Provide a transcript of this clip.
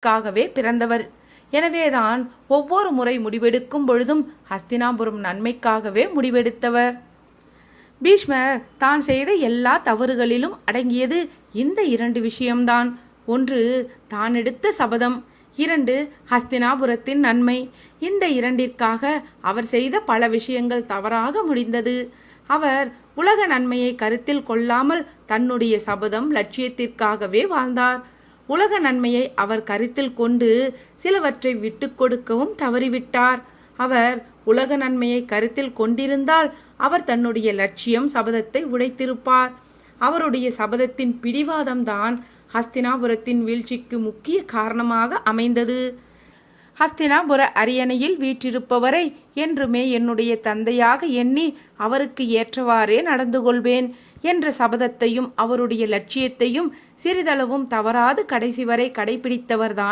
க்காகவே பிறந்தவர். எனவேதான் ஒவ்வொரு முறை முடிவெடுக்கும் பொழுதும் ஹஸ்தினாபுரம் நன்மைக்காகவே முடிவெடுத்தவர். பீஷ்மர் தான் செய்த எல்லா தவறுகளிலும் அடங்கியது இந்த 2 விஷயம்தான். 1 தான் எடுத்த சபதம், 2 ஹஸ்தினாபுரத்தின் நன்மை. இந்த 2ற்காக அவர் செய்த பல விஷயங்கள் தவறாக முடிந்தது. அவர் உலக நன்மையை கருத்தில் கொள்ளாமல் தன்னுடைய சபதம் லட்சியத்திற்காகவே வாழ்ந்தார். உலக நன்மையை அவர் கருத்தில் கொண்டு சிலவற்றை விட்டு கொடுக்கவும் தவறிவிட்டார். அவர் உலக நன்மையை கருத்தில் கொண்டிருந்தால் அவர் தன்னுடைய லட்சியம் சபதத்தை உடைத்திருப்பார். அவருடைய சபதத்தின் பிடிவாதம்தான் ஹஸ்தினாபுரத்தின் வீழ்ச்சிக்கு முக்கிய காரணமாக அமைந்தது. ஹஸ்தினாபுர அரியணையில் வீற்றிருப்பவரை என்றுமே என்னுடைய தந்தையாக எண்ணி அவருக்கு ஏற்றவாறே நடந்து கொள்வேன் என்ற சபதத்தையும் அவருடைய லட்சியத்தையும் சிறிதளவும் தவறாது கடைசி வரை கடைபிடித்தவர்தான்